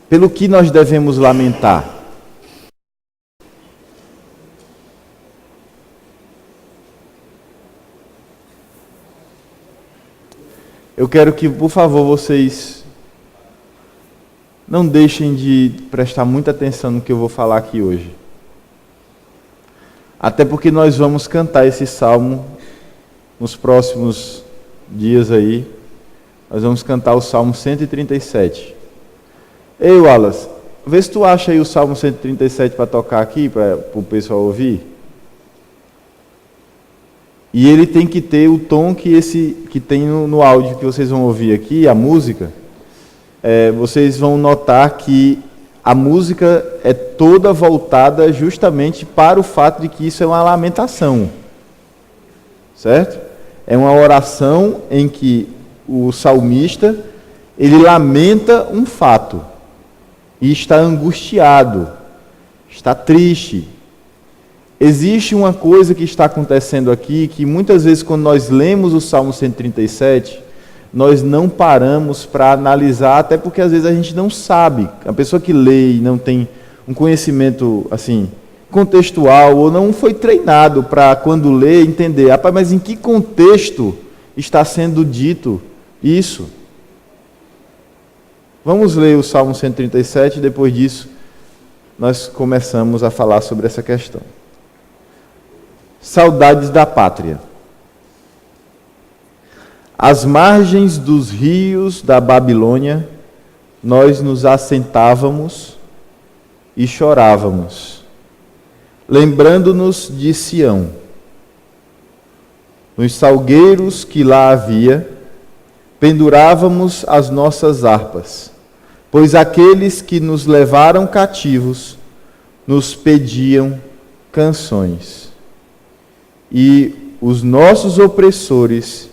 Pelo que nós devemos lamentar? Eu quero que, por favor, vocês não deixem de prestar muita atenção no que eu vou falar aqui hoje. Até porque nós vamos cantar esse salmo nos próximos dias aí. Nós vamos cantar o Salmo 137. Ei, Wallace, vê se tu acha aí o Salmo 137 para tocar aqui, para o pessoal ouvir. E ele tem que ter o tom que tem no áudio que vocês vão ouvir aqui, a música. Vocês vão notar que a música é toda voltada justamente para o fato de que isso é uma lamentação. Certo? É uma oração em que o salmista, ele lamenta um fato. E está angustiado, está triste. Existe uma coisa que está acontecendo aqui, que muitas vezes quando nós lemos o Salmo 137, nós não paramos para analisar, até porque às vezes a gente não sabe. A pessoa que lê e não tem um conhecimento assim contextual, ou não foi treinado para quando lê entender, rapaz, mas em que contexto está sendo dito isso? Vamos ler o Salmo 137 e depois disso nós começamos a falar sobre essa questão. Saudades da pátria. Às margens dos rios da Babilônia, nós nos assentávamos e chorávamos, lembrando-nos de Sião. Nos salgueiros que lá havia, pendurávamos as nossas harpas, pois aqueles que nos levaram cativos nos pediam canções. E os nossos opressores,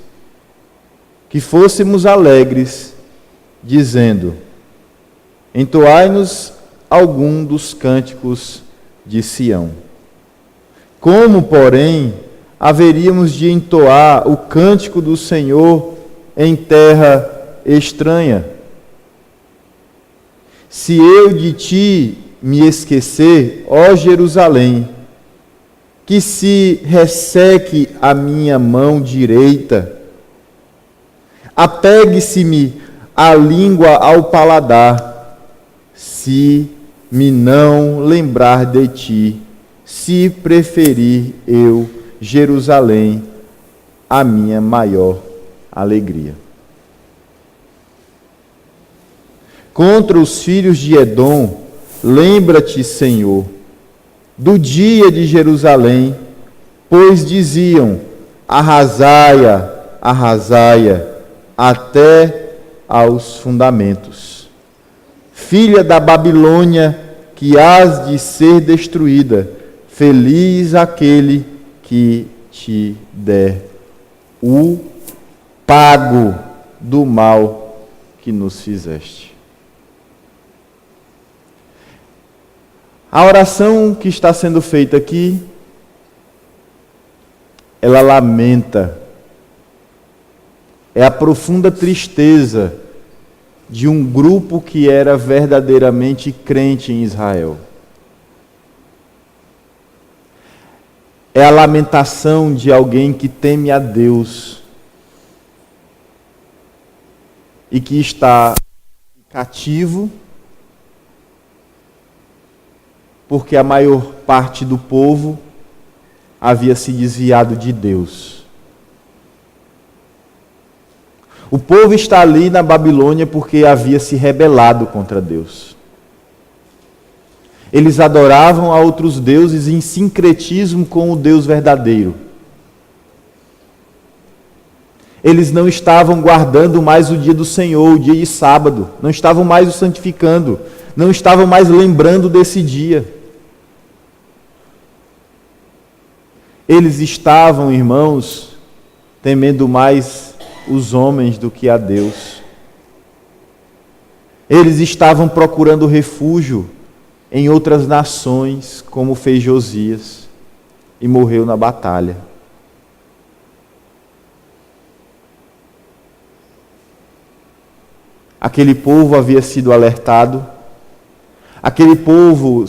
que fôssemos alegres, dizendo: entoai-nos algum dos cânticos de Sião. Como, porém, haveríamos de entoar o cântico do Senhor em terra estranha? Se eu de ti me esquecer, ó Jerusalém, que se resseque a minha mão direita, apegue-se-me a língua ao paladar, se me não lembrar de ti, se preferir eu, Jerusalém, a minha maior alegria. Contra os filhos de Edom, lembra-te, Senhor, do dia de Jerusalém, pois diziam: arrasaia, arrasaia, até aos fundamentos. Filha da Babilônia, que hás de ser destruída, feliz aquele que te der o pago do mal que nos fizeste. A oração que está sendo feita aqui, ela lamenta, é a profunda tristeza de um grupo que era verdadeiramente crente em Israel. É a lamentação de alguém que teme a Deus e que está cativo, porque a maior parte do povo havia se desviado de Deus. O povo está ali na Babilônia porque havia se rebelado contra Deus. Eles adoravam a outros deuses em sincretismo com o Deus verdadeiro. Eles não estavam guardando mais o dia do Senhor, o dia de sábado. Não estavam mais o santificando. Não estavam mais lembrando desse dia. Eles estavam, irmãos, temendo mais os homens do que a Deus. Eles estavam procurando refúgio em outras nações, como fez Josias, e morreu na batalha. Aquele povo havia sido alertado Aquele povo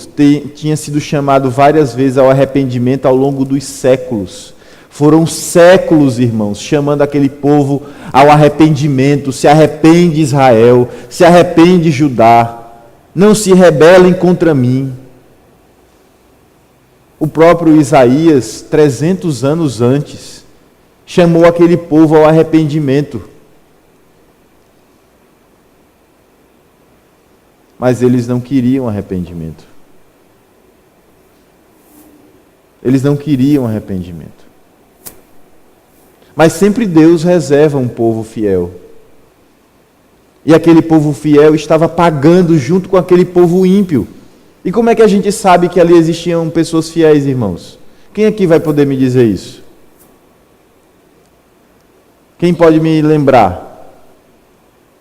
tinha sido chamado várias vezes ao arrependimento ao longo dos séculos. Foram séculos, irmãos, chamando aquele povo ao arrependimento. Se arrepende, Israel, se arrepende, Judá. Não se rebelem contra mim. O próprio Isaías, 300 anos antes, chamou aquele povo ao arrependimento. Mas eles não queriam arrependimento. Eles não queriam arrependimento. Mas sempre Deus reserva um povo fiel. E aquele povo fiel estava pagando junto com aquele povo ímpio. E como é que a gente sabe que ali existiam pessoas fiéis, irmãos? Quem aqui vai poder me dizer isso? Quem pode me lembrar?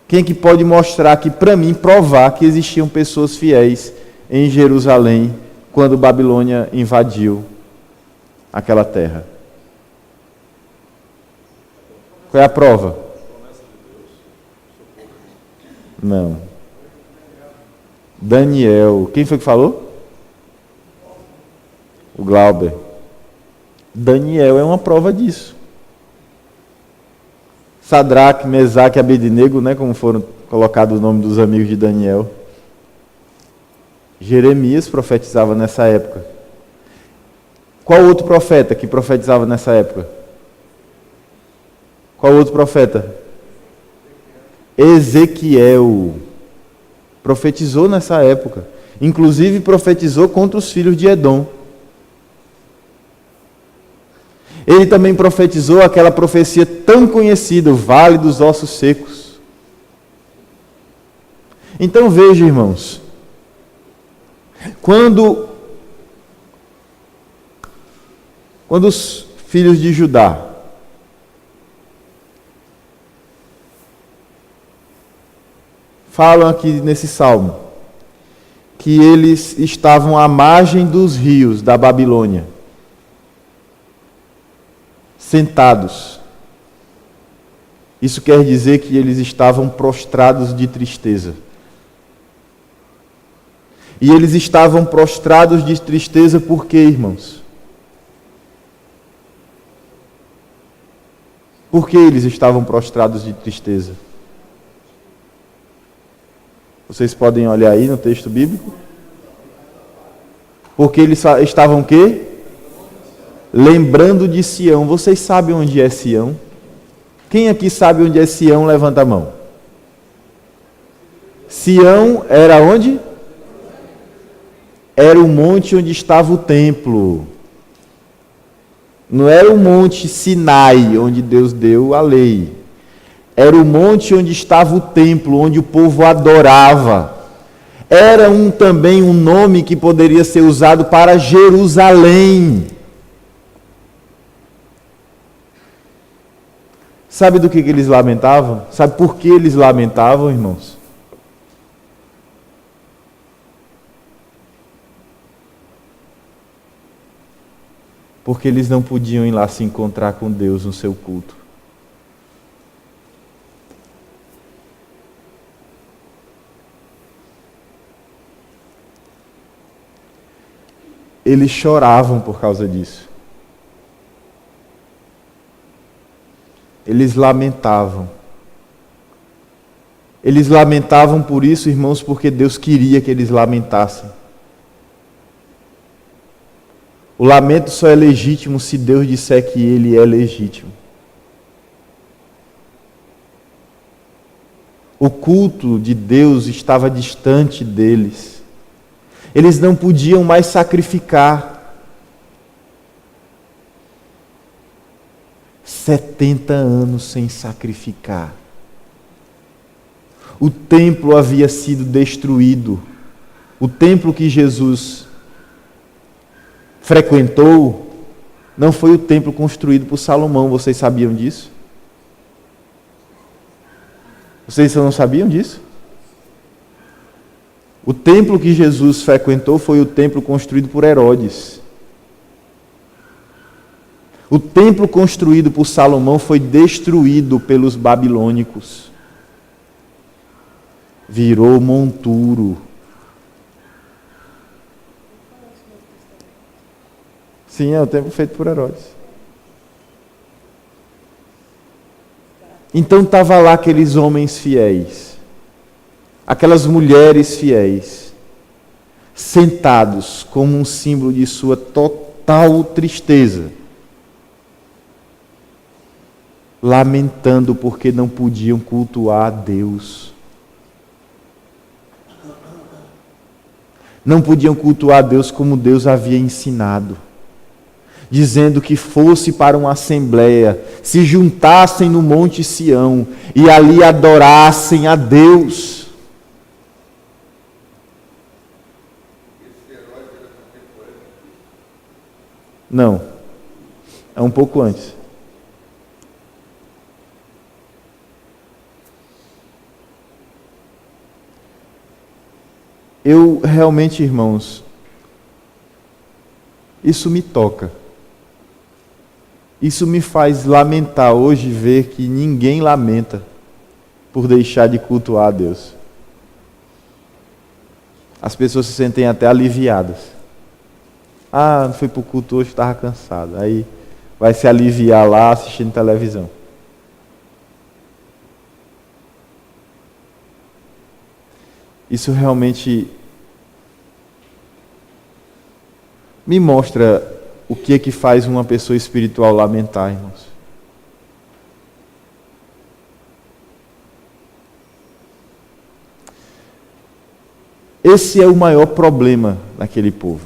Quem que pode mostrar aqui para mim, provar que existiam pessoas fiéis em Jerusalém quando Babilônia invadiu aquela terra? Qual é a prova? Não. Daniel. Quem foi que falou? O Glauber. Daniel é uma prova disso. Sadraque, Mesaque e Abednego, né, como foram colocados os nomes dos amigos de Daniel. Jeremias profetizava nessa época. Qual outro profeta que profetizava nessa época? Qual outro profeta? Ezequiel. Profetizou nessa época. Inclusive profetizou contra os filhos de Edom. Ele também profetizou aquela profecia tão conhecida, o Vale dos Ossos Secos. Então veja, irmãos, quando os filhos de Judá falam aqui nesse salmo que eles estavam à margem dos rios da Babilônia, sentados. Isso quer dizer que eles estavam prostrados de tristeza. E eles estavam prostrados de tristeza por quê, irmãos? Por que eles estavam prostrados de tristeza? Vocês podem olhar aí no texto bíblico. Porque eles estavam o quê? Lembrando de Sião. Vocês sabem onde é Sião? Quem aqui sabe onde é Sião? Levanta a mão. Sião era onde? Era o monte onde estava o templo. Não era o monte Sinai, onde Deus deu a lei. Era o monte onde estava o templo, onde o povo adorava. Era também um nome que poderia ser usado para Jerusalém. Sabe do que eles lamentavam? Sabe por que eles lamentavam, irmãos? Porque eles não podiam ir lá se encontrar com Deus no seu culto. Eles choravam por causa disso. Eles lamentavam. Eles lamentavam por isso, irmãos, porque Deus queria que eles lamentassem. O lamento só é legítimo se Deus disser que ele é legítimo. O culto de Deus estava distante deles. Eles não podiam mais sacrificar. 70 anos sem sacrificar. O templo havia sido destruído. O templo que Jesus frequentou não foi o templo construído por Salomão. Vocês sabiam disso? Vocês não sabiam disso? O templo que Jesus frequentou foi o templo construído por Herodes. O templo construído por Salomão foi destruído pelos babilônicos. Virou monturo. Sim, é o templo feito por Herodes. Então estava lá aqueles homens fiéis, aquelas mulheres fiéis, sentados como um símbolo de sua total tristeza, lamentando porque não podiam cultuar a Deus. Não podiam cultuar a Deus como Deus havia ensinado, dizendo que fosse para uma assembleia, se juntassem no Monte Sião e ali adorassem a Deus. Não, é um pouco antes. Eu realmente, irmãos, isso me toca. Isso me faz lamentar hoje ver que ninguém lamenta por deixar de cultuar a Deus. As pessoas se sentem até aliviadas. Ah, não fui para o culto hoje, estava cansado. Aí vai se aliviar lá assistindo televisão. Isso realmente me mostra o que é que faz uma pessoa espiritual lamentar, irmãos. Esse é o maior problema daquele povo.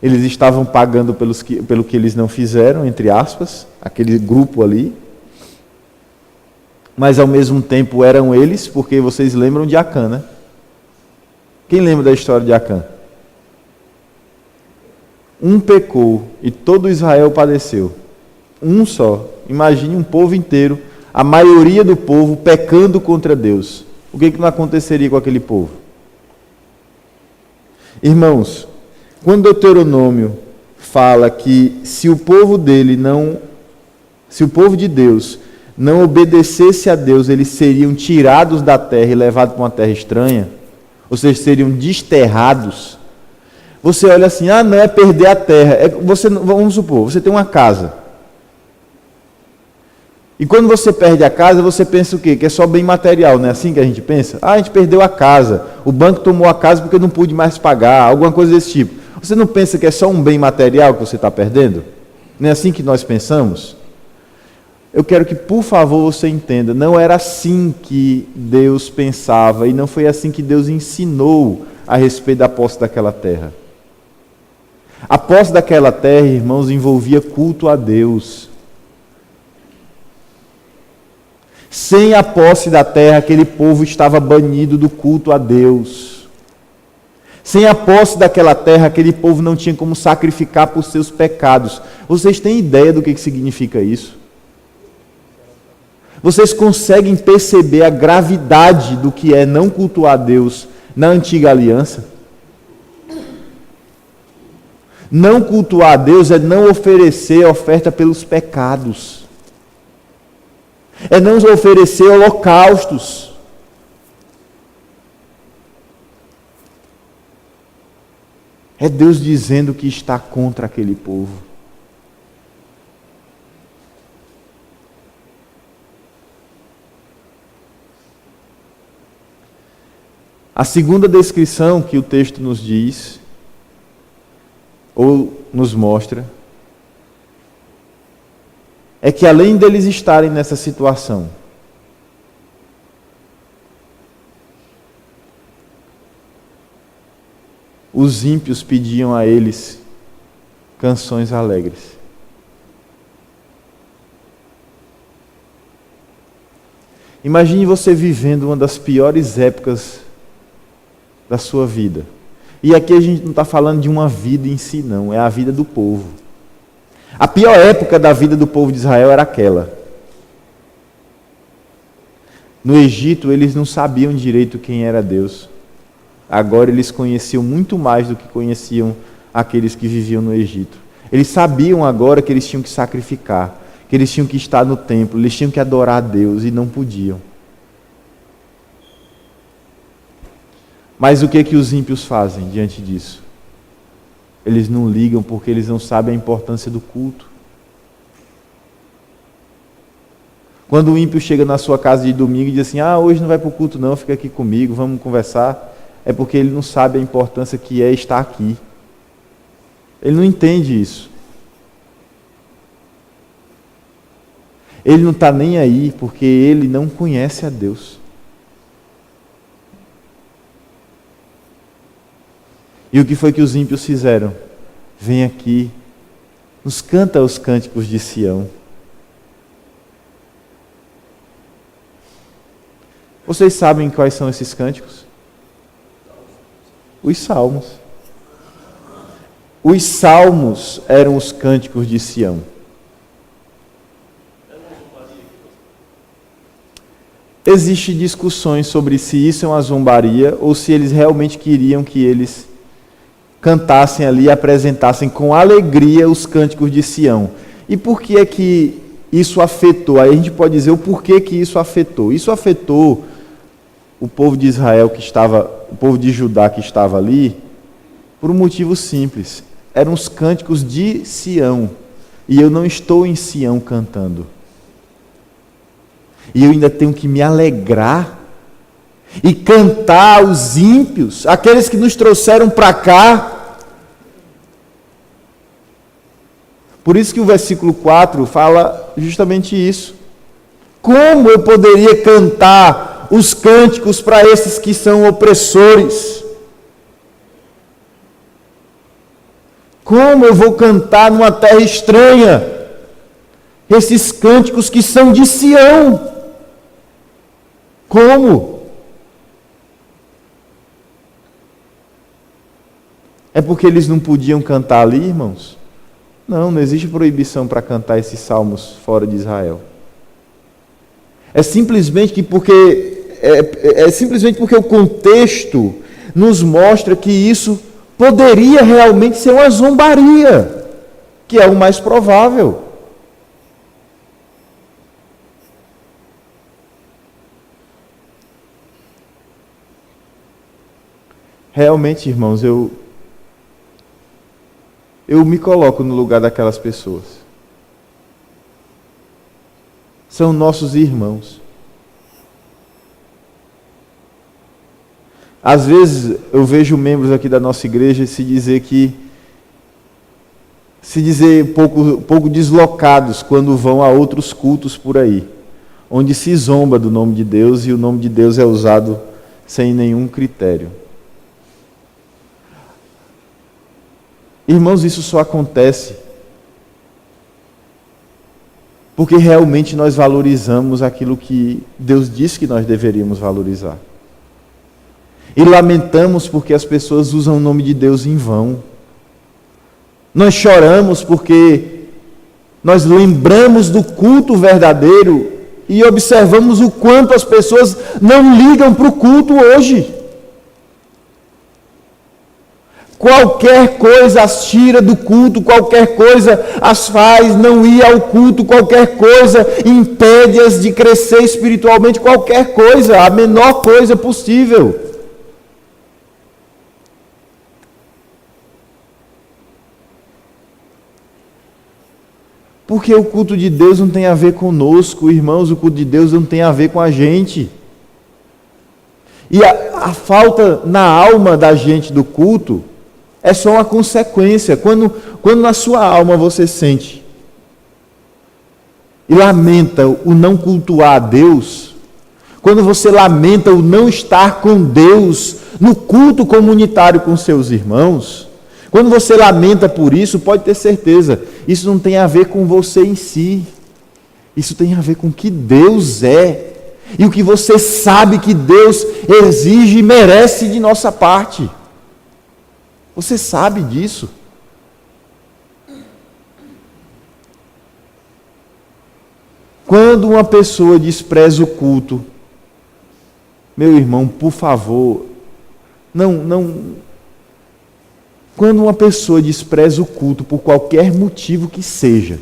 Eles estavam pagando pelo que eles não fizeram, entre aspas, aquele grupo ali. Mas ao mesmo tempo eram eles, porque vocês lembram de Acã, né? Quem lembra da história de Acã? Um pecou e todo Israel padeceu. Um só. Imagine um povo inteiro, a maioria do povo pecando contra Deus. O que não aconteceria com aquele povo? Irmãos, quando Deuteronômio fala que se o povo de Deus não obedecesse a Deus, eles seriam tirados da terra e levados para uma terra estranha, ou seja, seriam desterrados. Você olha assim, não é perder a terra. Vamos supor, você tem uma casa. E quando você perde a casa, você pensa o quê? Que é só bem material, não é assim que a gente pensa? A gente perdeu a casa, o banco tomou a casa porque não pude mais pagar, alguma coisa desse tipo. Você não pensa que é só um bem material que você está perdendo? Não é assim que nós pensamos? Eu quero que, por favor, você entenda, não era assim que Deus pensava e não foi assim que Deus ensinou a respeito da posse daquela terra. A posse daquela terra, irmãos, envolvia culto a Deus. Sem a posse da terra, aquele povo estava banido do culto a Deus. Sem a posse daquela terra, aquele povo não tinha como sacrificar por seus pecados. Vocês têm ideia do que significa isso? Vocês conseguem perceber a gravidade do que é não cultuar a Deus na antiga aliança? Não cultuar a Deus é não oferecer oferta pelos pecados. É não oferecer holocaustos. É Deus dizendo que está contra aquele povo. A segunda descrição que o texto nos diz, ou nos mostra, é que além deles estarem nessa situação, os ímpios pediam a eles canções alegres. Imagine você vivendo uma das piores épocas da sua vida. E aqui a gente não está falando de uma vida em si, não. É a vida do povo. A pior época da vida do povo de Israel era aquela. No Egito, eles não sabiam direito quem era Deus. Agora eles conheciam muito mais do que conheciam aqueles que viviam no Egito. Eles sabiam agora que eles tinham que sacrificar, que eles tinham que estar no templo, eles tinham que adorar a Deus e não podiam. Mas o que os ímpios fazem diante disso? Eles não ligam porque eles não sabem a importância do culto. Quando o ímpio chega na sua casa de domingo e diz assim, hoje não vai para o culto não, fica aqui comigo, vamos conversar, é porque ele não sabe a importância que é estar aqui. Ele não entende isso. Ele não está nem aí porque ele não conhece a Deus. E o que foi que os ímpios fizeram? Vem aqui, nos canta os cânticos de Sião. Vocês sabem quais são esses cânticos? Os salmos. Os salmos eram os cânticos de Sião. Existem discussões sobre se isso é uma zombaria ou se eles realmente queriam que eles cantassem ali e apresentassem com alegria os cânticos de Sião. E por que é que isso afetou? Aí a gente pode dizer o porquê que isso afetou. Isso afetou o povo de Israel o povo de Judá que estava ali, por um motivo simples. Eram os cânticos de Sião. E eu não estou em Sião cantando. E eu ainda tenho que me alegrar e cantar aos ímpios, aqueles que nos trouxeram para cá. Por isso que o versículo 4 fala justamente isso. Como eu poderia cantar os cânticos para esses que são opressores? Como eu vou cantar numa terra estranha esses cânticos que são de Sião? Como? É porque eles não podiam cantar ali, irmãos? Não existe proibição para cantar esses salmos fora de Israel. É simplesmente porque o contexto nos mostra que isso poderia realmente ser uma zombaria, que é o mais provável. Realmente, irmãos, eu me coloco no lugar daquelas pessoas. São nossos irmãos. Às vezes eu vejo membros aqui da nossa igreja se dizer pouco deslocados quando vão a outros cultos por aí, onde se zomba do nome de Deus e o nome de Deus é usado sem nenhum critério. Irmãos, isso só acontece porque realmente nós valorizamos aquilo que Deus disse que nós deveríamos valorizar. E lamentamos porque as pessoas usam o nome de Deus em vão. Nós choramos porque nós lembramos do culto verdadeiro e observamos o quanto as pessoas não ligam para o culto hoje. Qualquer coisa as tira do culto, qualquer coisa as faz não ir ao culto, qualquer coisa impede-as de crescer espiritualmente, qualquer coisa, a menor coisa possível. Porque o culto de Deus não tem a ver conosco, irmãos, o culto de Deus não tem a ver com a gente. E a falta na alma da gente do culto é só uma consequência. Quando na sua alma você sente e lamenta o não cultuar a Deus, quando você lamenta o não estar com Deus no culto comunitário com seus irmãos, quando você lamenta por isso, pode ter certeza, isso não tem a ver com você em si. Isso tem a ver com o que Deus é e o que você sabe que Deus exige e merece de nossa parte. Você sabe disso? Quando uma pessoa despreza o culto, meu irmão, por favor, quando uma pessoa despreza o culto por qualquer motivo que seja,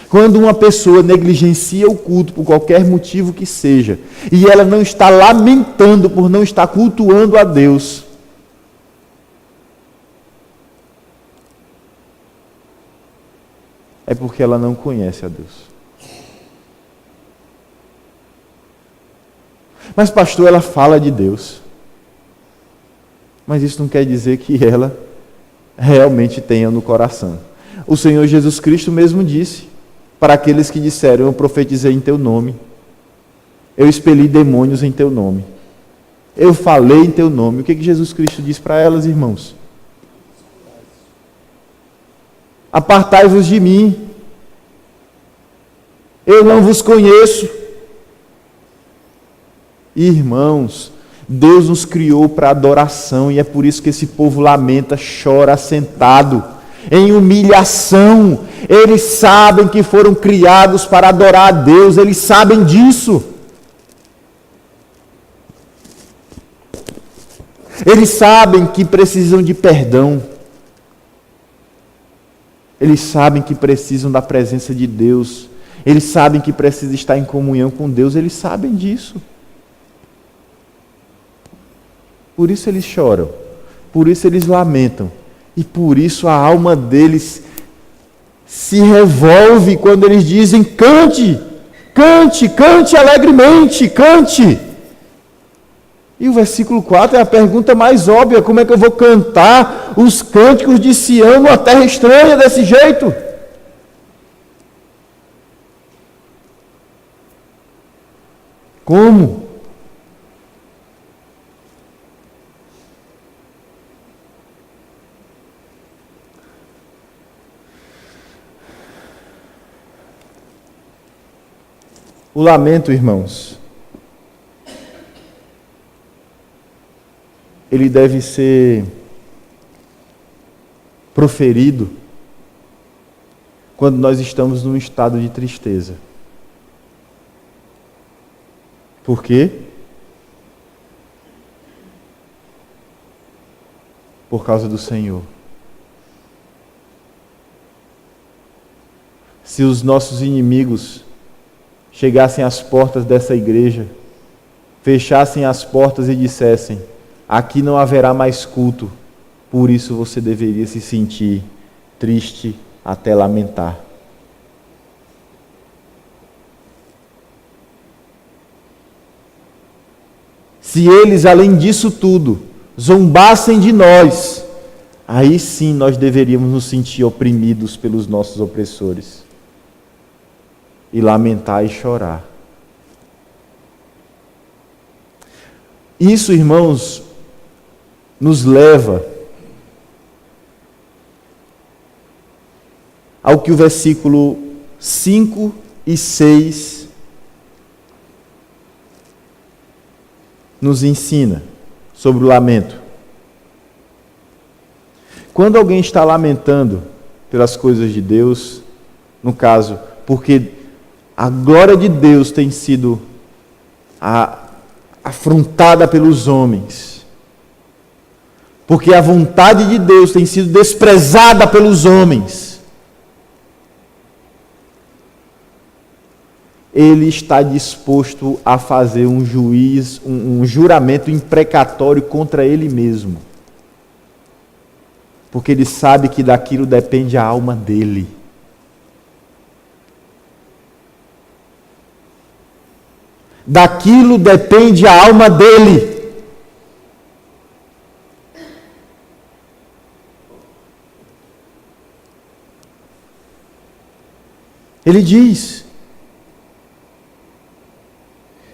quando uma pessoa negligencia o culto por qualquer motivo que seja, e ela não está lamentando por não estar cultuando a Deus, é porque ela não conhece a Deus. Mas pastor, ela fala de Deus. Mas isso não quer dizer que ela realmente tenha no coração. O Senhor Jesus Cristo mesmo disse para aqueles que disseram: eu profetizei em teu nome, eu expeli demônios em teu nome, eu falei em teu nome. O que Jesus Cristo diz para elas, irmãos? Apartai-vos de mim, eu não vos conheço. Irmãos, Deus nos criou para adoração e é por isso que esse povo lamenta, chora assentado, em humilhação. Eles sabem que foram criados para adorar a Deus, eles sabem disso. Eles sabem que precisam de perdão. Eles sabem que precisam da presença de Deus. Eles sabem que precisam estar em comunhão com Deus, eles sabem disso. Por isso eles choram, por isso eles lamentam, e por isso a alma deles se revolve quando eles dizem: cante, cante, cante alegremente, cante. E o versículo 4 é a pergunta mais óbvia: como é que eu vou cantar os cânticos de Sião numa terra estranha desse jeito? Como? O lamento, irmãos, ele deve ser proferido quando nós estamos num estado de tristeza. Por quê? Por causa do Senhor. Se os nossos inimigos chegassem às portas dessa igreja, fechassem as portas e dissessem: aqui não haverá mais culto, por isso você deveria se sentir triste até lamentar. Se eles, além disso tudo, zombassem de nós, aí sim nós deveríamos nos sentir oprimidos pelos nossos opressores. E lamentar e chorar. Isso, irmãos, nos leva ao que o versículo 5 e 6 nos ensina sobre o lamento. Quando alguém está lamentando pelas coisas de Deus, no caso, porque a glória de Deus tem sido afrontada pelos homens, porque a vontade de Deus tem sido desprezada pelos homens, ele está disposto a fazer um juramento imprecatório contra ele mesmo, porque ele sabe que daquilo depende a alma dele. Daquilo depende a alma dele. Ele diz: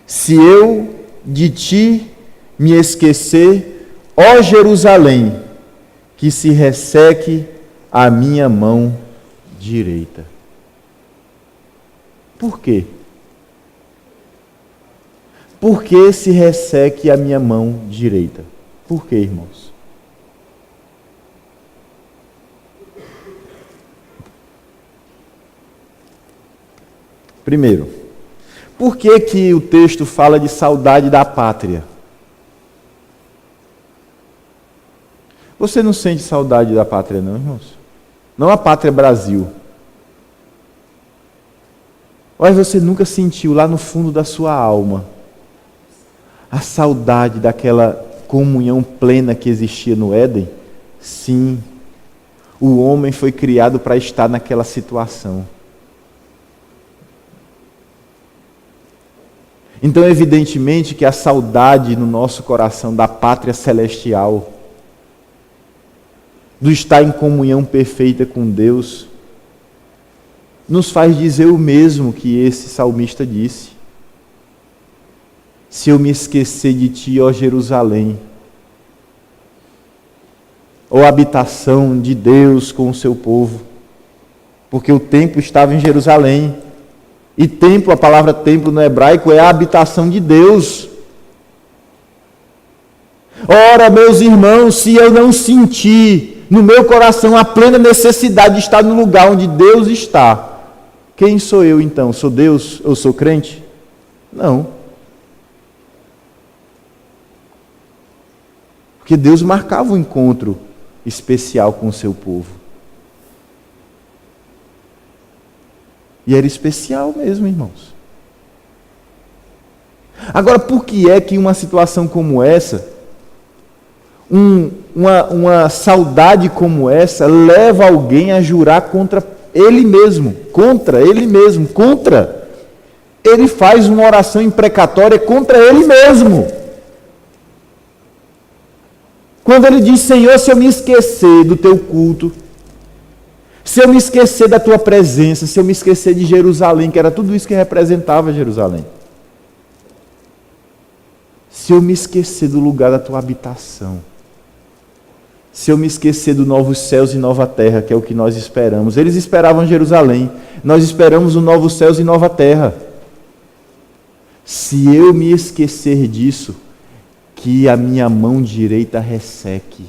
se eu de ti me esquecer, ó Jerusalém, que se resseque a minha mão direita. Por quê? Por que se resseque a minha mão direita? Por quê, irmãos? Primeiro, por que que o texto fala de saudade da pátria? Você não sente saudade da pátria, não, irmãos? Não a pátria Brasil. Mas você nunca sentiu lá no fundo da sua alma a saudade daquela comunhão plena que existia no Éden? Sim. O homem foi criado para estar naquela situação. Então, evidentemente que a saudade no nosso coração da pátria celestial, do estar em comunhão perfeita com Deus, nos faz dizer o mesmo que esse salmista disse. Se eu me esquecer de ti, ó Jerusalém, ó habitação de Deus com o seu povo, porque o templo estava em Jerusalém, e templo, a palavra templo no hebraico é a habitação de Deus. Ora, meus irmãos, se eu não sentir no meu coração a plena necessidade de estar no lugar onde Deus está, quem sou eu então? Sou Deus? Eu sou crente? Não. Porque Deus marcava um encontro especial com o seu povo. E era especial mesmo, irmãos. Agora, por que é que uma situação como essa, uma saudade como essa, leva alguém a jurar contra ele mesmo? Ele faz uma oração imprecatória contra ele mesmo. Quando ele diz, Senhor, se eu me esquecer do teu culto, se eu me esquecer da tua presença, se eu me esquecer de Jerusalém, que era tudo isso que representava Jerusalém. Se eu me esquecer do lugar da tua habitação, se eu me esquecer do novos céus e nova terra, que é o que nós esperamos. Eles esperavam Jerusalém, nós esperamos o novos céus e nova terra. Se eu me esquecer disso, que a minha mão direita resseque.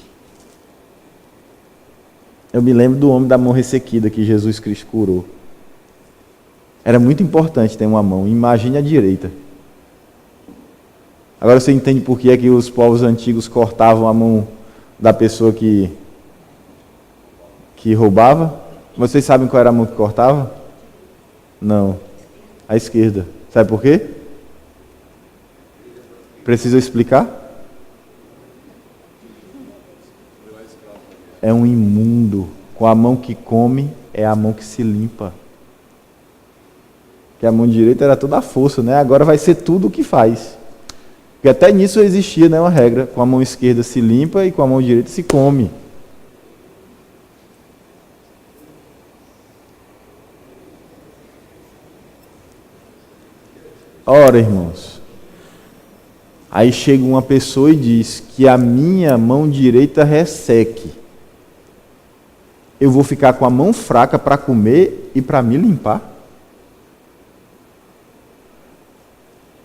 Eu me lembro do homem da mão ressequida que Jesus Cristo curou. Era muito importante ter uma mão, imagine a direita. Agora você entende por que é que os povos antigos cortavam a mão da pessoa que roubava? Vocês sabem qual era a mão que cortava? Não, a esquerda. Sabe por quê? Precisa explicar? É um imundo. Com a mão que come, é a mão que se limpa. Porque a mão direita era toda a força, né? Agora vai ser tudo o que faz. Porque até nisso existia, né, uma regra. Com a mão esquerda se limpa e com a mão direita se come. Ora, irmãos, aí chega uma pessoa e diz que a minha mão direita resseque. Eu vou ficar com a mão fraca para comer e para me limpar?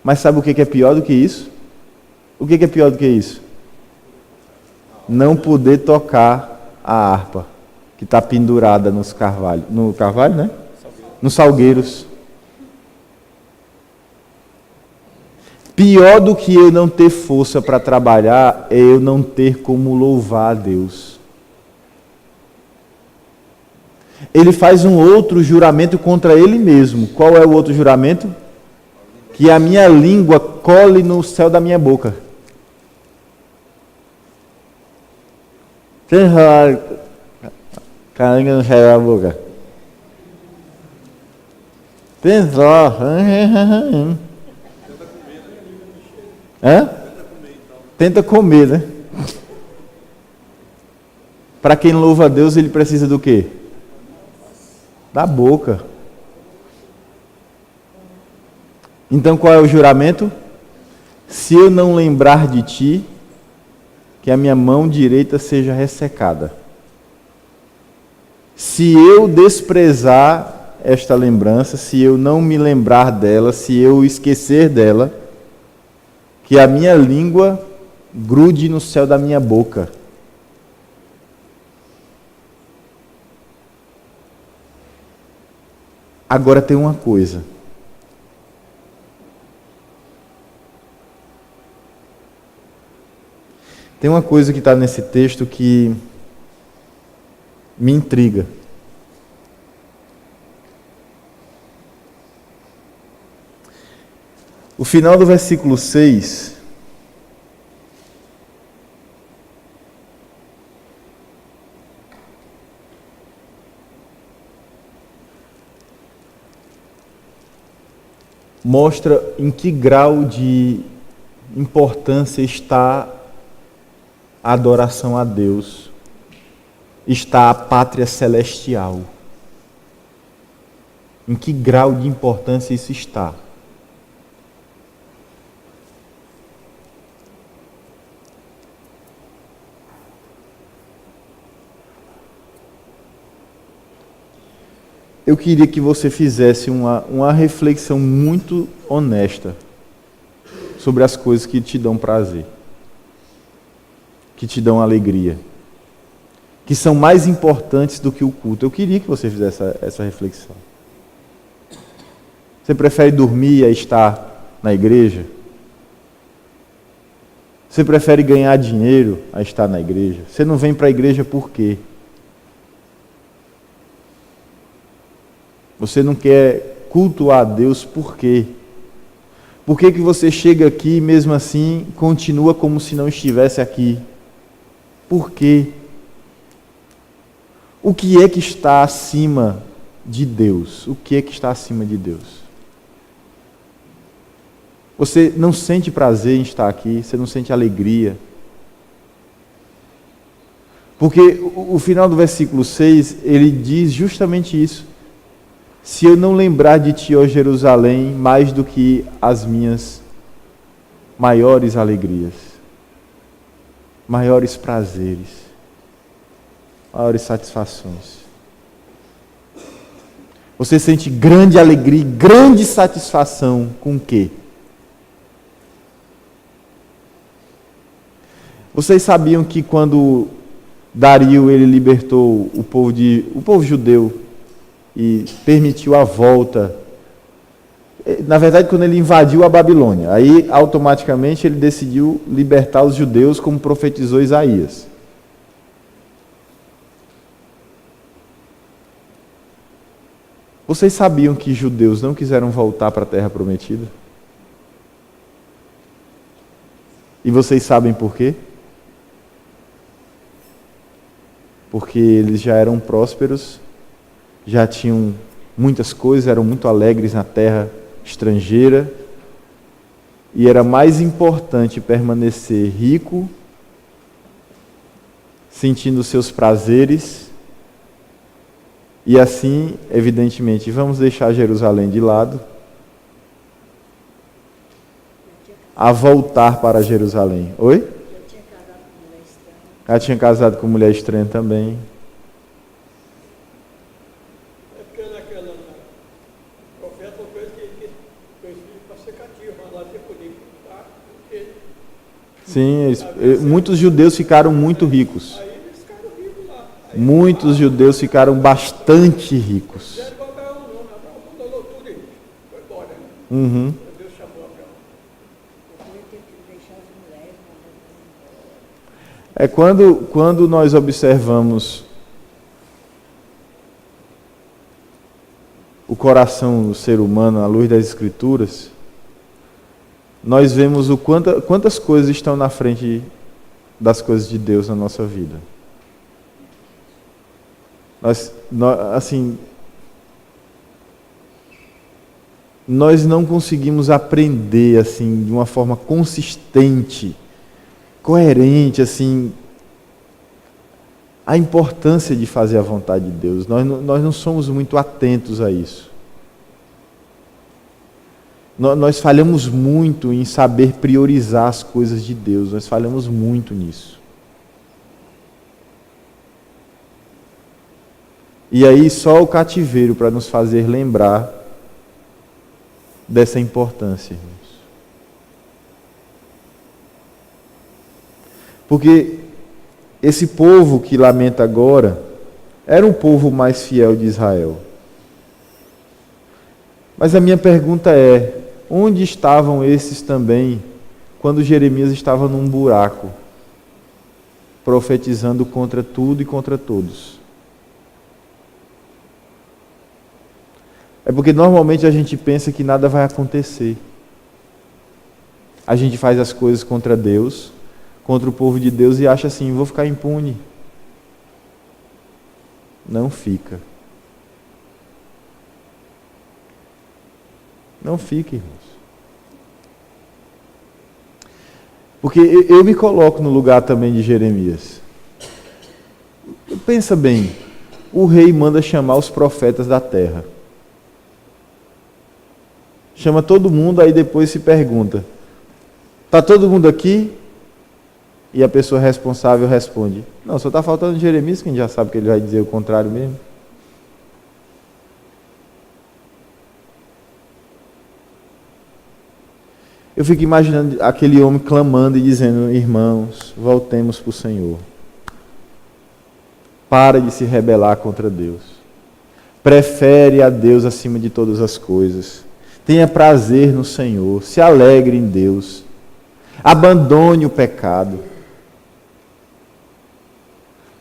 Mas sabe o que é pior do que isso? O que é pior do que isso? Não poder tocar a harpa que está pendurada nos carvalhos. No carvalho, né? Nos salgueiros. Pior do que eu não ter força para trabalhar é eu não ter como louvar a Deus. Ele faz um outro juramento contra ele mesmo. Qual é o outro juramento? Que a minha língua cole no céu da minha boca. Quem fala com a língua no céu da boca? Pensou. Hã? Tenta comer, né? Para quem louva a Deus, ele precisa do quê? Da boca. Então qual é o juramento? Se eu não lembrar de ti, que a minha mão direita seja ressecada. Se eu desprezar esta lembrança, se eu não me lembrar dela, se eu esquecer dela, que a minha língua grude no céu da minha boca. Agora tem uma coisa. Tem uma coisa que está nesse texto que me intriga. O final do versículo 6 mostra em que grau de importância está a adoração a Deus, está a pátria celestial. Em que grau de importância isso está? Eu queria que você fizesse uma reflexão muito honesta sobre as coisas que te dão prazer, que te dão alegria, que são mais importantes do que o culto. Eu queria que você fizesse essa reflexão. Você prefere dormir a estar na igreja? Você prefere ganhar dinheiro a estar na igreja? Você não vem para a igreja por quê? Você não quer cultuar a Deus por quê? Por que que você chega aqui e mesmo assim continua como se não estivesse aqui? Por quê? O que é que está acima de Deus? O que é que está acima de Deus? Você não sente prazer em estar aqui, você não sente alegria. Porque o final do versículo 6, ele diz justamente isso. Se eu não lembrar de ti, ó Jerusalém, mais do que as minhas maiores alegrias, maiores prazeres, maiores satisfações. Você sente grande alegria, grande satisfação com o quê? Vocês sabiam que quando Dario ele libertou o povo judeu e permitiu a volta, na verdade quando ele invadiu a Babilônia, aí automaticamente ele decidiu libertar os judeus como profetizou Isaías. Vocês sabiam que judeus não quiseram voltar para a Terra Prometida? E vocês sabem por quê? Porque eles já eram prósperos, já tinham muitas coisas, eram muito alegres na terra estrangeira, e era mais importante permanecer rico, sentindo seus prazeres, e assim, evidentemente, vamos deixar Jerusalém de lado, a voltar para Jerusalém. Oi? Ela tinha casado com mulher estranha também. É porque naquela profeta fez que os filhos para ser cativo, mas lá tinha poder contar, porque... Sim, muitos judeus ficaram muito ricos. Aí eles ficaram ricos lá. Muitos judeus ficaram bastante ricos. Fizeram igual Abraão, não. Abraão abandonou tudo e foi embora. Né? Uhum. Deus chamou Abraão. É quando nós observamos o coração do ser humano à luz das Escrituras, nós vemos quantas coisas estão na frente das coisas de Deus na nossa vida. Nós não conseguimos aprender assim de uma forma consistente, coerente, assim, a importância de fazer a vontade de Deus. Nós não somos muito atentos a isso. Nós falhamos muito em saber priorizar as coisas de Deus. Nós falhamos muito nisso. E aí só o cativeiro para nos fazer lembrar dessa importância, irmãos. Porque esse povo que lamenta agora era um povo mais fiel de Israel. Mas a minha pergunta é: onde estavam esses também quando Jeremias estava num buraco, profetizando contra tudo e contra todos? É porque normalmente a gente pensa que nada vai acontecer. A gente faz as coisas contra Deus, contra o povo de Deus e acha assim, vou ficar impune. Não fica. Não fique, irmãos. Porque eu me coloco no lugar também de Jeremias. Pensa bem, o rei manda chamar os profetas da terra. Chama todo mundo, aí depois se pergunta: está todo mundo aqui? E a pessoa responsável responde: não, só está faltando Jeremias, que a gente já sabe que ele vai dizer o contrário mesmo. Eu fico imaginando aquele homem clamando e dizendo: irmãos, voltemos para o Senhor. Para de se rebelar contra Deus. Prefere a Deus acima de todas as coisas. Tenha prazer no Senhor. Se alegre em Deus. Abandone o pecado.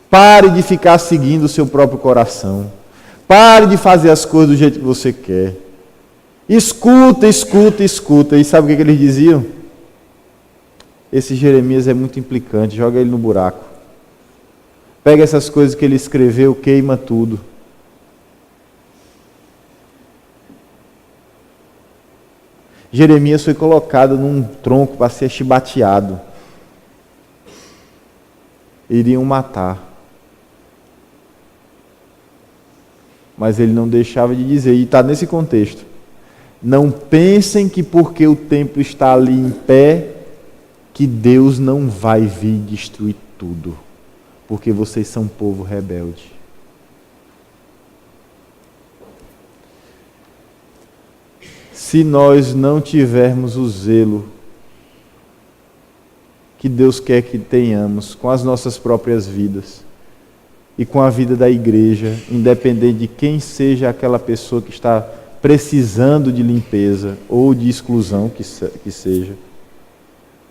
Pare de ficar seguindo o seu próprio coração. Pare de fazer as coisas do jeito que você quer. Escuta, escuta, escuta. E sabe o que eles diziam? Esse Jeremias é muito implicante, joga ele no buraco. Pega essas coisas que ele escreveu, queima tudo. Jeremias foi colocado num tronco para ser chibateado. Iriam matar. Mas ele não deixava de dizer, e está nesse contexto: não pensem que porque o templo está ali em pé, que Deus não vai vir destruir tudo, porque vocês são povo rebelde. Se nós não tivermos o zelo que Deus quer que tenhamos com as nossas próprias vidas e com a vida da igreja, independente de quem seja aquela pessoa que está precisando de limpeza ou de exclusão que seja,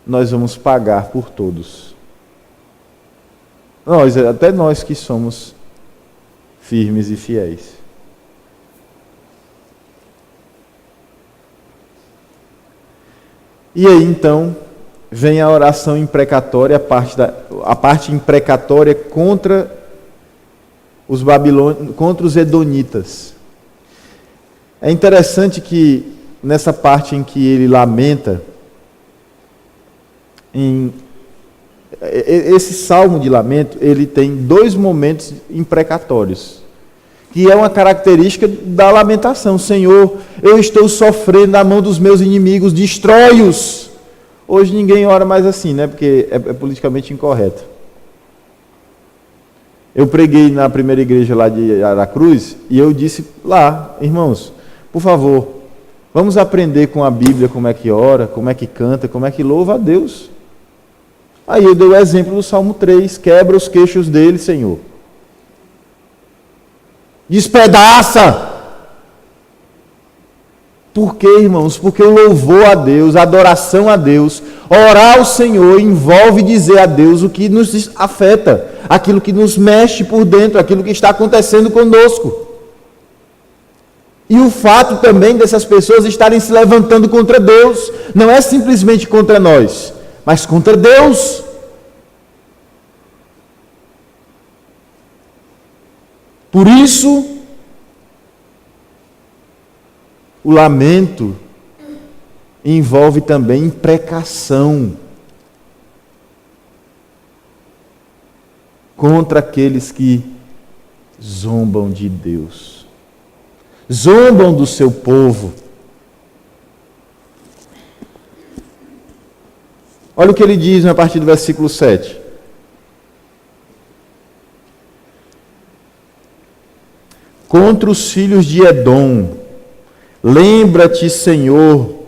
nós vamos pagar por todos. Até nós que somos firmes e fiéis. E aí então vem a oração imprecatória, a parte imprecatória contra os babilônios, contra os edonitas. É interessante que nessa parte em que ele lamenta, esse salmo de lamento, ele tem 2 momentos imprecatórios, que é uma característica da lamentação. Senhor, eu estou sofrendo na mão dos meus inimigos, destrói-os. Hoje ninguém ora mais assim, né? Porque é politicamente incorreto. Eu preguei na primeira igreja lá de Aracruz e eu disse lá: irmãos, por favor, vamos aprender com a Bíblia como é que ora, como é que canta, como é que louva a Deus. Aí eu dei o exemplo do Salmo 3, quebra os queixos dele, Senhor. Despedaça! Por quê, irmãos? Porque o louvor a Deus, a adoração a Deus, orar ao Senhor envolve dizer a Deus o que nos afeta, aquilo que nos mexe por dentro, aquilo que está acontecendo conosco. E o fato também dessas pessoas estarem se levantando contra Deus, não é simplesmente contra nós, mas contra Deus. Por isso, o lamento envolve também imprecação contra aqueles que zombam de Deus, zombam do seu povo. Olha o que ele diz a partir do versículo 7. Contra os filhos de Edom, lembra-te, Senhor,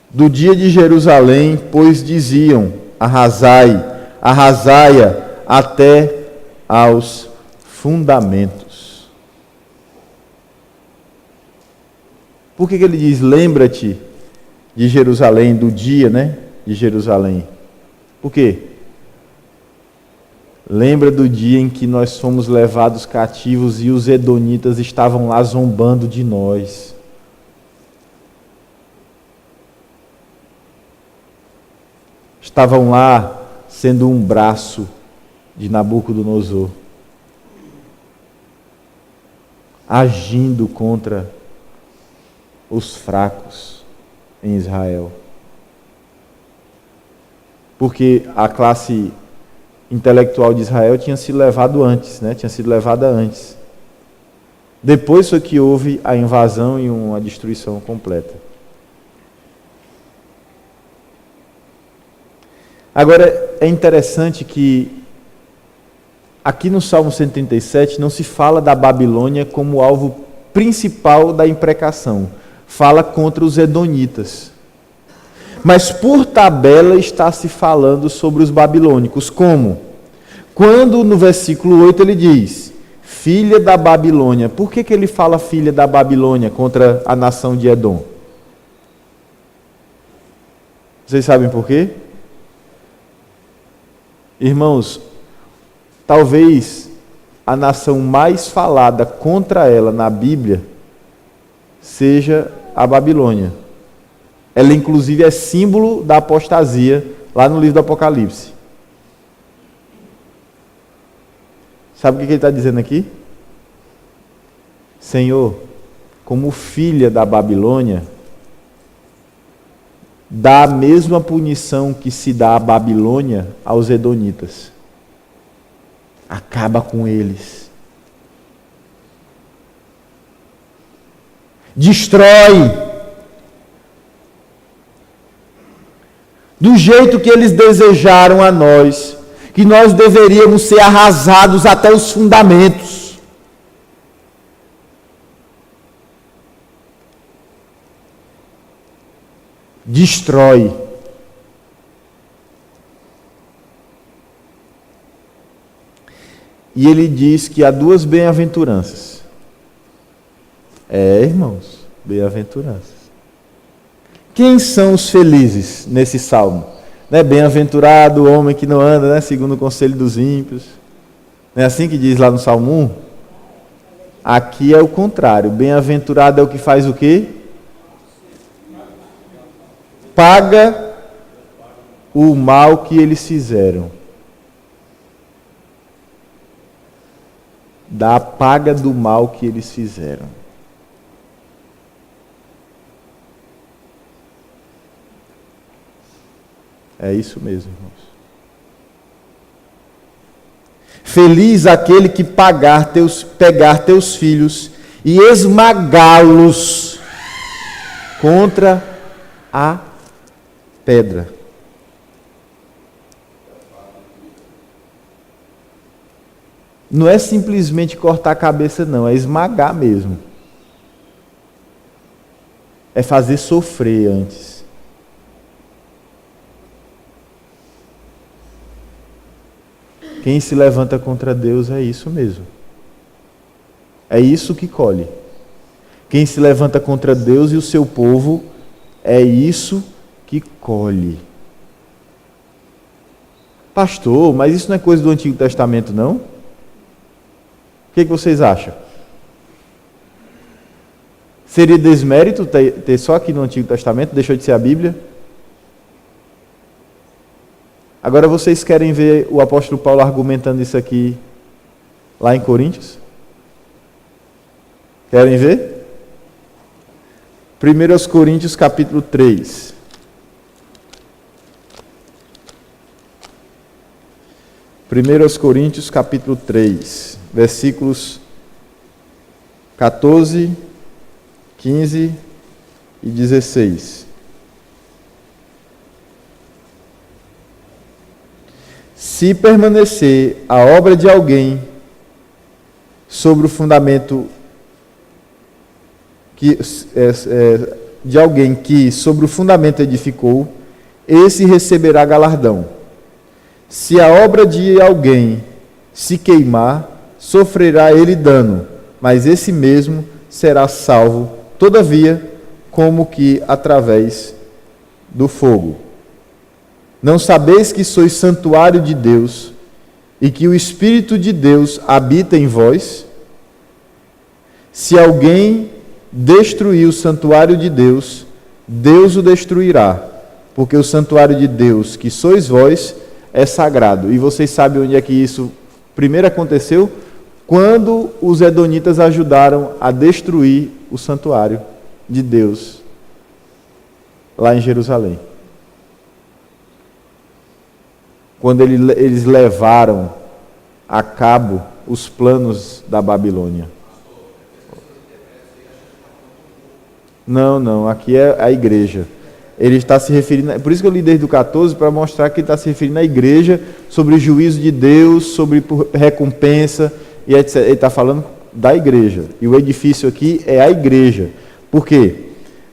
do dia de Jerusalém, pois diziam: arrasai, arrasai-a até aos fundamentos. Por que ele diz lembra-te de Jerusalém, do dia, de Jerusalém? Por quê? Lembra do dia em que nós fomos levados cativos e os edonitas estavam lá zombando de nós. Estavam lá sendo um braço de Nabucodonosor, agindo contra os fracos em Israel. Porque a classe intelectual de Israel tinha sido levada antes, né? Tinha sido levada antes. Depois foi que houve a invasão e uma destruição completa. Agora, é interessante que aqui no Salmo 137 não se fala da Babilônia como alvo principal da imprecação. Fala contra os edonitas. Mas por tabela está se falando sobre os babilônicos. Como? Quando no versículo 8 ele diz, filha da Babilônia. Por que ele fala filha da Babilônia contra a nação de Edom? Vocês sabem por quê? Irmãos, talvez a nação mais falada contra ela na Bíblia seja a Babilônia. Ela inclusive é símbolo da apostasia lá no livro do Apocalipse. Sabe o que ele está dizendo aqui? Senhor, como filha da Babilônia, dá a mesma punição que se dá à Babilônia aos edonitas. Acaba com eles. Destrói. Do jeito que eles desejaram a nós, que nós deveríamos ser arrasados até os fundamentos. Destrói. E ele diz que há duas bem-aventuranças. Irmãos, bem-aventuranças. Quem são os felizes nesse salmo? Não é bem-aventurado o homem que não anda, né, segundo o conselho dos ímpios. Não é assim que diz lá no Salmo 1? Aqui é o contrário. Bem-aventurado é o que faz o quê? Paga o mal que eles fizeram. Dá a paga do mal que eles fizeram. É isso mesmo, irmãos. Feliz aquele que pegar teus filhos e esmagá-los contra a pedra. Não é simplesmente cortar a cabeça, não, é esmagar mesmo. É fazer sofrer antes. Quem se levanta contra Deus é isso mesmo. É isso que colhe. Quem se levanta contra Deus e o seu povo, é isso que colhe. Pastor, mas isso não é coisa do Antigo Testamento, não? O que vocês acham? Seria desmérito ter só aqui no Antigo Testamento? Deixou de ser a Bíblia? Agora vocês querem ver o apóstolo Paulo argumentando isso aqui lá em Coríntios? Querem ver? 1 Coríntios capítulo 3. 1 Coríntios capítulo 3, versículos 14, 15 e 16. Se permanecer a obra de alguém sobre o fundamento de alguém que sobre o fundamento edificou, esse receberá galardão. Se a obra de alguém se queimar, sofrerá ele dano, mas esse mesmo será salvo, todavia, como que através do fogo. Não sabeis que sois santuário de Deus e que o Espírito de Deus habita em vós? Se alguém destruir o santuário de Deus, Deus o destruirá, porque o santuário de Deus, que sois vós, é sagrado. E vocês sabem onde é que isso primeiro aconteceu? Quando os edonitas ajudaram a destruir o santuário. de Deus lá em Jerusalém. Quando eles levaram a cabo os planos da Babilônia. Não, aqui é a igreja. Ele está se referindo, por isso que eu li desde o 14, para mostrar que ele está se referindo à igreja, sobre o juízo de Deus, sobre recompensa, e etc. Ele está falando da igreja. E o edifício aqui é a igreja. Por quê?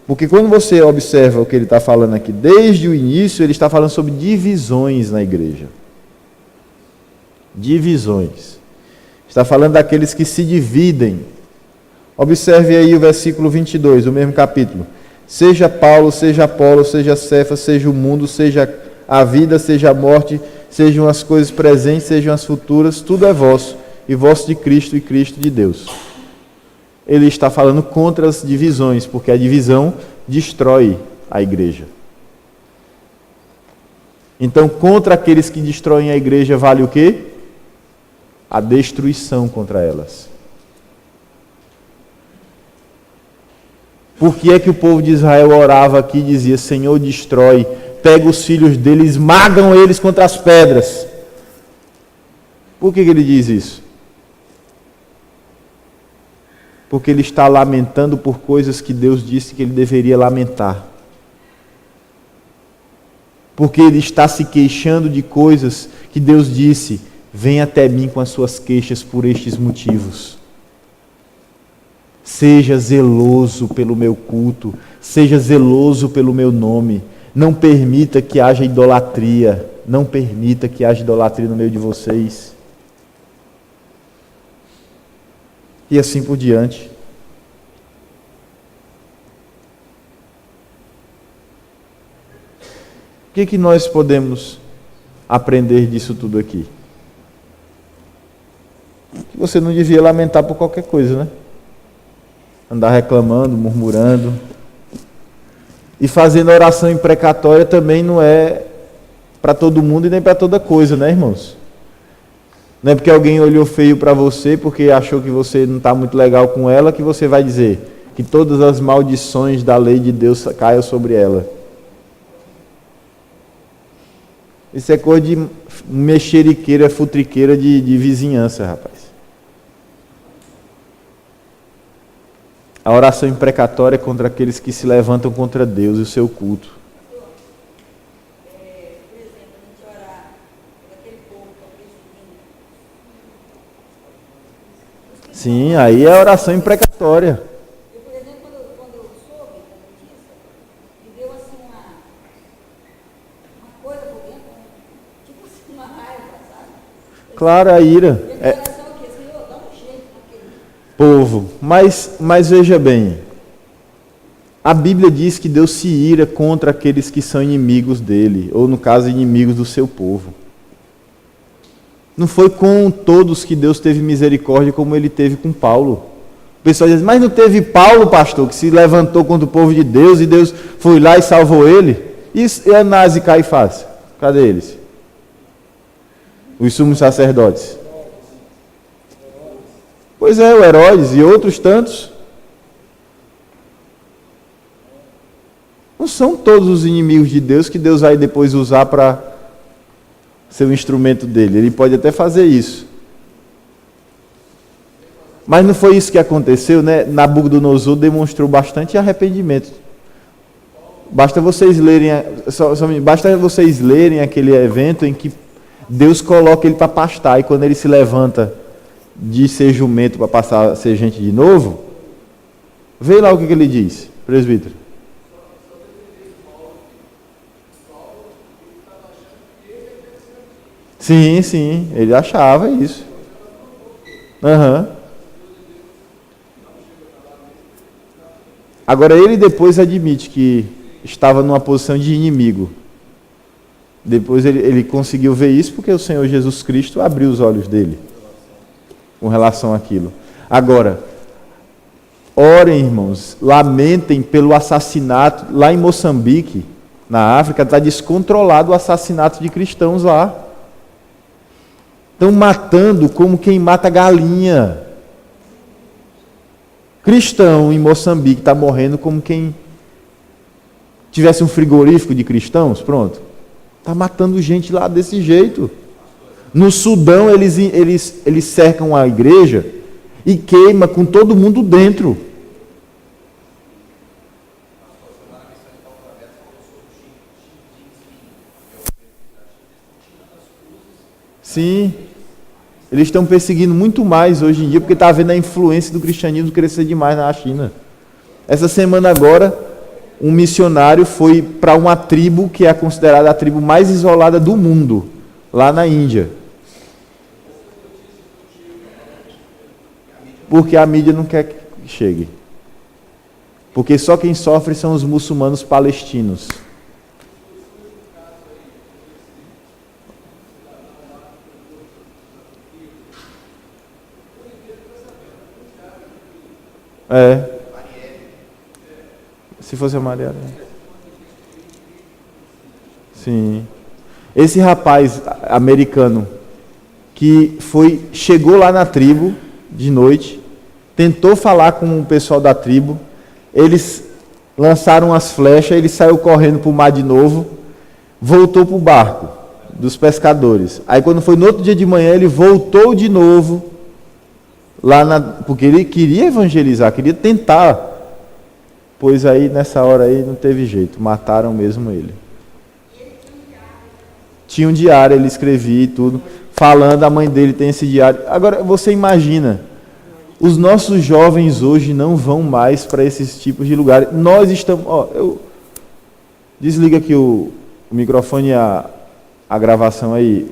Porque quando você observa o que ele está falando aqui, desde o início, ele está falando sobre divisões na igreja. Divisões. Está falando daqueles que se dividem. Observe aí o versículo 22, do mesmo capítulo. Seja Paulo, seja Apolo, seja Cefas, seja o mundo, seja a vida, seja a morte, sejam as coisas presentes, sejam as futuras, tudo é vosso, e vosso de Cristo e Cristo de Deus. Ele está falando contra as divisões, porque a divisão destrói a igreja. Então, contra aqueles que destroem a igreja, vale o quê? A destruição contra elas. Por que é que o povo de Israel orava aqui e dizia: Senhor, destrói, pega os filhos deles, esmagam eles contra as pedras? Por que ele diz isso? Porque ele está lamentando por coisas que Deus disse que ele deveria lamentar. Porque ele está se queixando de coisas que Deus disse: venha até mim com as suas queixas por estes motivos. Seja zeloso pelo meu culto, seja zeloso pelo meu nome. Não permita que haja idolatria, não permita que haja idolatria no meio de vocês. E assim por diante. O que nós podemos aprender disso tudo aqui? Que você não devia lamentar por qualquer coisa, né? Andar reclamando, murmurando. E fazendo oração imprecatória também não é para todo mundo e nem para toda coisa, né, irmãos? Não é porque alguém olhou feio para você, porque achou que você não está muito legal com ela, que você vai dizer que todas as maldições da lei de Deus caiam sobre ela. Isso é coisa de mexeriqueira, futriqueira de vizinhança, rapaz. A oração imprecatória é contra aqueles que se levantam contra Deus e o seu culto. Por exemplo, a gente orar por aquele povo que está perseguindo. Sim, aí é oração imprecatória. Eu, por exemplo, quando eu soube da notícia, me deu assim uma coisa por dentro, tipo assim, uma raiva, sabe? Claro, a ira. E a minha oração é o quê? Senhor, dá um jeito naquele Povo, mas veja bem, a Bíblia diz que Deus se ira contra aqueles que são inimigos dele, ou no caso, inimigos do seu povo. Não foi com todos que Deus teve misericórdia como ele teve com Paulo. O pessoal diz: mas não teve Paulo, pastor, que se levantou contra o povo de Deus e Deus foi lá e salvou ele? E Anás e Caifás? Cadê eles? Os sumos sacerdotes. Pois é, o Herodes e outros tantos. Não são todos os inimigos de Deus que Deus vai depois usar para ser o instrumento dele. Ele pode até fazer isso. Mas não foi isso que aconteceu, né? Nabucodonosor demonstrou bastante arrependimento. Basta vocês lerem aquele evento em que Deus coloca ele para pastar, e quando ele se levanta de ser jumento para passar a ser gente de novo, vê lá o que ele diz, presbítero. Sim, ele achava isso. Agora ele depois admite que estava numa posição de inimigo. Depois ele conseguiu ver isso porque o Senhor Jesus Cristo abriu os olhos dele com relação àquilo. Agora, orem, irmãos, lamentem pelo assassinato. Lá em Moçambique, na África, está descontrolado o assassinato de cristãos lá. Estão matando como quem mata galinha. Cristão em Moçambique está morrendo como quem tivesse um frigorífico de cristãos, pronto. Está matando gente lá desse jeito. No Sudão, eles cercam a igreja e queima com todo mundo dentro. Sim. Eles estão perseguindo muito mais hoje em dia, porque está havendo a influência do cristianismo crescer demais na China. Essa semana agora, um missionário foi para uma tribo que é considerada a tribo mais isolada do mundo, lá na Índia. Porque a mídia não quer que chegue. Porque só quem sofre são os muçulmanos palestinos. É. Se fosse a Marielle. Sim. Esse rapaz americano que chegou lá na tribo de noite, tentou falar com o pessoal da tribo, eles lançaram as flechas, ele saiu correndo para o mar de novo, voltou para o barco dos pescadores. Aí quando foi no outro dia de manhã, ele voltou de novo, porque ele queria evangelizar, queria tentar. Pois aí nessa hora aí não teve jeito, mataram mesmo ele. Tinha um diário, ele escrevia e tudo, falando, a mãe dele tem esse diário. Agora você imagina, os nossos jovens hoje não vão mais para esses tipos de lugares. Nós estamos... desliga aqui o microfone e a gravação aí.